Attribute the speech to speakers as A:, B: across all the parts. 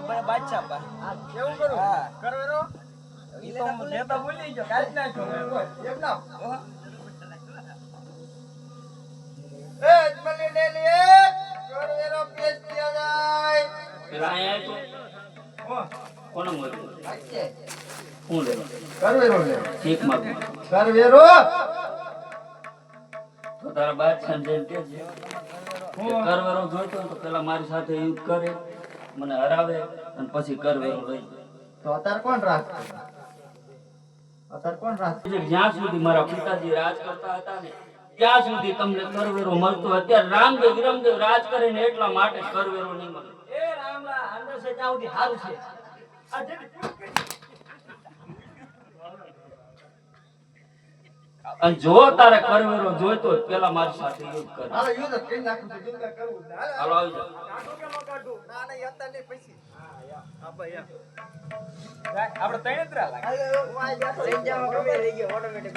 A: ભાઈ બાદશાહ બા
B: આ કેવું કરું
A: હા
B: કરવેરો
A: ઈ તો હું નેતા ભૂલી ગયો કાઢ નાખ્યો
B: એમ ના
A: ઓહો.
B: એ અજમલી લે લે કરવેરો પેશ કિયા જાય
C: પેલા અહીંયા
B: ઓ
C: કોણ મળ્યું
B: આચે
C: હું લે
B: કરવેરો લે
C: ચીક માગ
B: કરવેરો
C: તો તારા બાદશાહ જેમ કે છે કરવેરો જોઈતો હોય તો પેલા મારી સાથે યુદ્ધ કરે મને હરાવે અને પછી કરવેરો લઈ
B: તો અતાર કોણ રાખે
C: જ્યાં સુધી મારા પિતાજી રાજ કરતા હતા ને ત્યાં સુધી તમને કરવેરો મળતો. અત્યારે રામદેવ વિરમદેવ રાજ કરે ને એટલા માટે કરવેરો નહીં મળે.
A: એ રામલા અંદર છે ત્યાં સુધી હારું છે આ જે
C: અને જો તારે કરવેરો જોઈતો હોય પેલા મારી સાથે યુદ્ધ કરે.
B: હાલો યુદ્ધ કરી નાખું તો યુદ્ધ કરવું
C: હાલો આવી જાઓ.
B: કાઢું કે ન કાઢું ના ના યતા ને પછી હા યા આપા યા
A: આપણે ત્રણ જ રહ્યા લાગે
B: હું આ જાતો લઈ જાવ ગમે રહી ગયો ઓટોમેટિક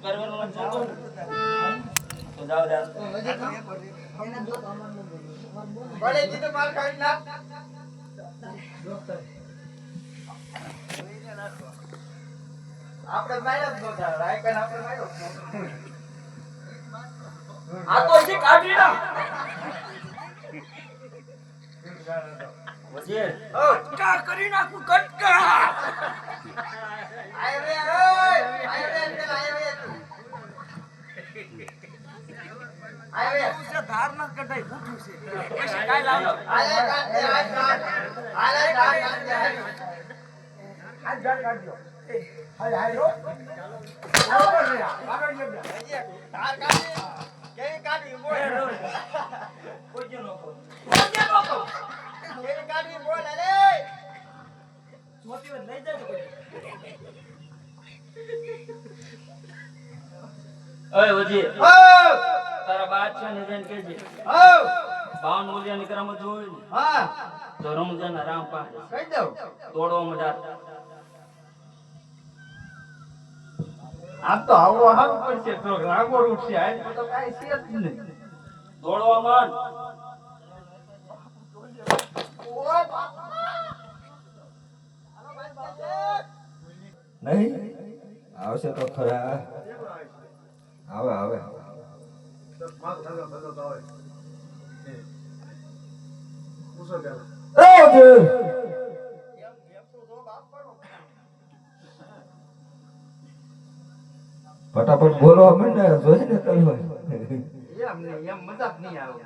C: કરવેરો નથી જોતો તો જાઓ રે.
B: ભલે જીતો માર ખાઈ ના આપણે માર્યો જ નહોતા રાયકન આપણે માર્યો
A: આ તો હજી કાઢી ના
C: વજીર
A: કટકા કરી નાખું કટકા
B: આય રે આય રે પેલા આય રે તું આય રે
A: છે ધાર ના કઢાઈ પૂઠું છે પછી કાઈ લાવો
B: આય કાઢ આય કાઢ આય કાઢ
A: આ જાળ કાઢજો હાય હાય રો આવો રે આગળ જજો
B: ધાર કાઢી કેવી કાઢી બોલ
A: કોઈ જે નો કોઈ
B: કેવી કાઢી બોલ અરે
A: મોતી લઈ જાય કોઈ
C: ઓય વજીર
B: ઓ
C: તારા બાદશાહ ને જઈને કહેજે
B: ઓ
C: બાવન મૂલ્યની કરામત જોઈ ને
B: હા
C: તો રમજાન રામ પાસે
B: કહી દઉં
C: તોડવામાં જાત.
B: આમ તો આવડો હારું પડશે તો રાગો ઉઠશે આજ તો કાઈ છે જ નહીં
C: દોડવામાં
D: નહીં આવશે તો ખરા આવે આવે ફટાફટ બોલો મને જોઈ ને તમે
B: એમ મજાક નહીં આવે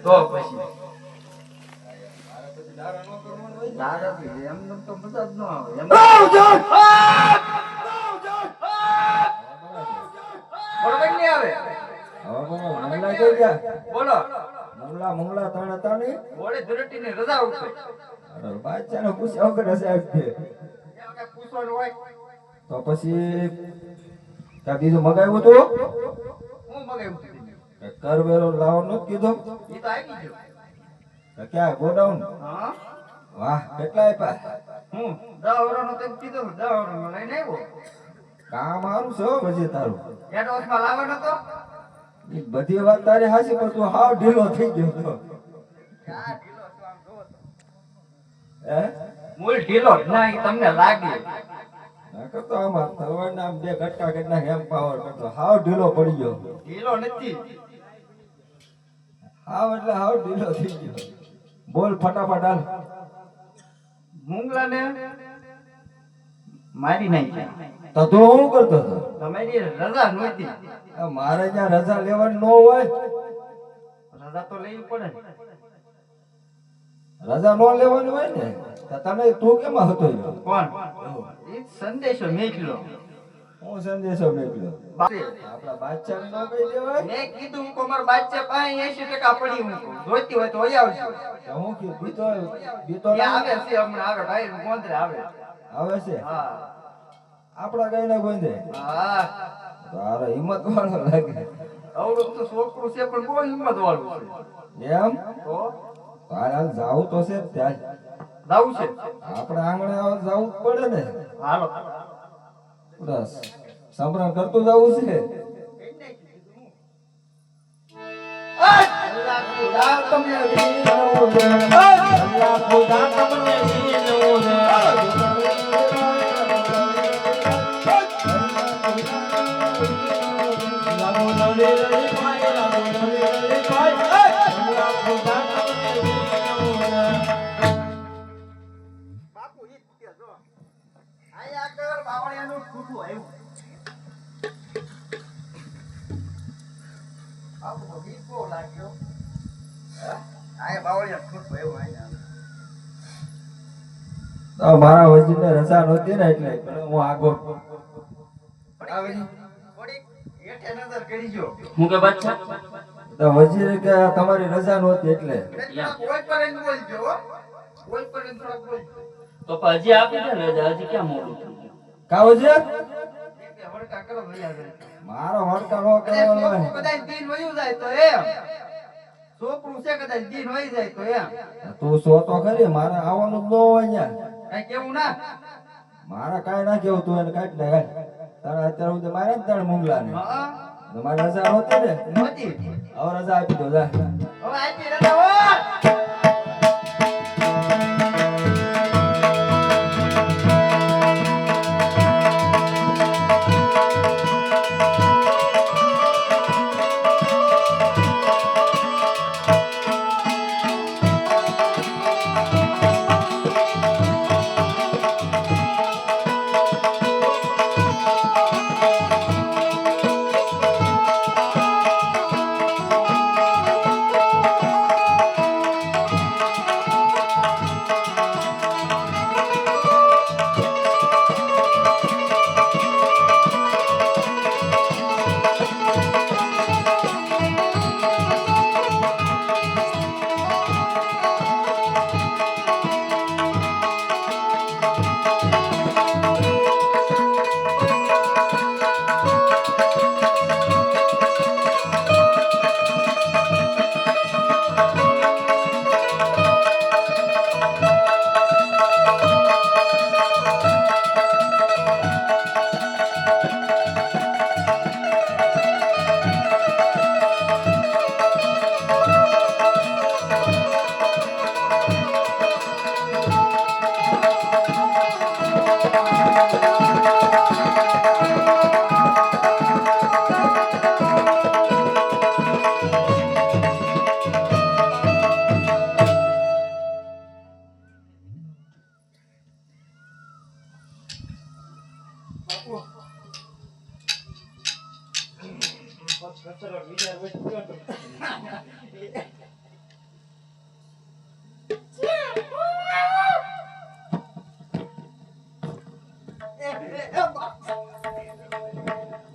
B: તો પછી દારા પી એમ તો મજા જ ન આવે એમ બરોબર નહીં આવે
D: મંગલા કઈ ગયા
B: બોલો
D: મંગલા ત્રણ હતા ને
B: બોલે ધુરટીની રજા ઉઠે
D: અરે બાદશાહ ને પૂછ્યા વગર સાહેબ છે
B: એમ કઈ પૂછવાનું હોય
D: તો પછી ત્યાં બીજું મગાવ્યું હતું
B: હું મગાવ્યું
D: કરવેરો લાવવાનો જ કીધો
B: ઈ તો આવી ગયો.
D: તો ક્યાં ગોડાઉન
B: હા
D: વાહ કેટલા આપ્યા
B: હું 10 વર્ષનો તેમ કીધું 10 વર્ષનો લઈને આવ્યો.
D: કામ સારું છે હો પછી તારું
B: એડવાન્સમાં લાવવાનો તો
D: ઈ બધી વાત તારી હાચી પણ તું હાવ ઢીલો થઈ ગયો છો. હે
B: મૂળ ઢીલો જ ના ઈ તમને લાગે.
D: નાખો તો આમાં તલવારના આમ બે ઘટકા કેટલા હેમ પાવર કરતો હાવ ઢીલો પડી ગયો
B: ઢીલો નથી.
D: હાવ એટલે હાવ ઢીલો થઈ ગયો બોલ ફટાફટ હાલ
B: મુંગલાને મારી નાખ્યા.
D: તો તું શું કરતો હતો
B: તમારી રજા નહોતી.
D: આ મારે ત્યાં રજા લેવાની ન હોય
B: રજા તો લેવી પડે ને.
D: રજા ન લેવાની હોય ને તો તને તું કેમાં હતો ઈ?
B: કોણ ઈ સંદેશો મેકલો.
D: હું સંદેશો મોકલ્યો આપણા બાદશાહને ન કહી દેવાય
B: મેં કીધું હું મારા બાચ્ચા પાસે 80% પડી હું જોઈતી હોય તો હોય આવજો.
D: તો હું કીધું બીતો બીતો
B: એ આવે છે હમણાં આવે ભાઈ ગોંદરે આવે.
D: આવે છે
B: હા
D: આપણા ગાયના ગોંદે
B: હા
D: તારો હિંમત વાળો લાગે
B: અવળું તો છોકરું છે પણ બહુ હિંમત વાળું છે.
D: એમ
B: તો
D: તારે જાવું તો છે જ ત્યાં
B: જાવું છે.
D: આપણે આંગણે જવું પડે ને
B: હાલો
D: બસ સંભરણ કરતું જવું છે
B: અલ્લાહ ખુદા તમને વિનવું છે. અલ્લાહ ખુદા તમને વિનવું છે. લાગુ નડી રહી ભાઈ લાગુ નડી રહી ભાઈ અલ્લાહ ખુદા તમને વિનવું છે. બાપુ ઈ કે જો આયા આગળ બાવળિયાનું છૂટું આવ્યું. બાપુ ગીત બહુ લાગ્યો. આયા બાવળિયા છૂટું આવ્યું આયા.
D: તો મારા વજીરને રજા નહોતી ને એટલે હું આગો
B: થોડીક હેઠે નજર કરજો.
C: હું કે બાદશાહ
D: તો વજીરે કે તમારી રજા નહોતી એટલે
B: કોઈ પર એમ બોલજો હો. કોઈ પર એમ થોડાક બોલજો.
C: તો પણ હજી આપી દે ને રજા, હજી ક્યાં મોડું થયું?
D: કા વજીર
B: કે વળકા કરો ભૈયા જાય.
D: મારો વડકા નો
B: અરે
D: કરવાનો
B: છોકરું
D: હોય.
B: કદાચ દિન વયું જાય તો એમ. છોકરું છે કદાચ દિન વહી જાય તો એમ.
D: તું સો તો ખરી મારે આવવાનું જ ન હોય અહીંયા
B: કઈ કેવું ના.
D: મારે કાંઈ ના કેવું તું એને કાઢી નાખ તારે અત્યારે સુધી મારે જ તારે મુંગલા ને
B: હા
D: મારી રજા નહોતી ને
B: નહોતી.
D: હવે રજા આપી દો જા
B: હવે આપી રજા હો.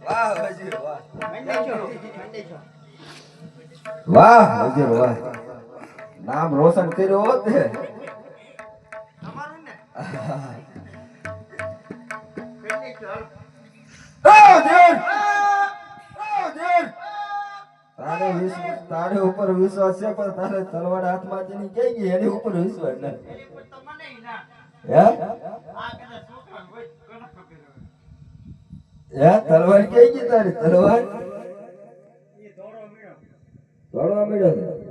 D: વાહ વજીર વાહ વાહ વજીર વાહ નામ રોશન કર્યો હોત ને
B: તમારું ને
D: ઓ દેવ ઓ દેવ તારે ઉપર વિશ્વાસ છે પણ તારે તલવાર હાથમાંથી ની કઈ ગઈ એની ઉપર વિશ્વાસ નથી હે હે તલવાર કઈ ગઈ તારી તલવાર દોડવા મળ્યો છે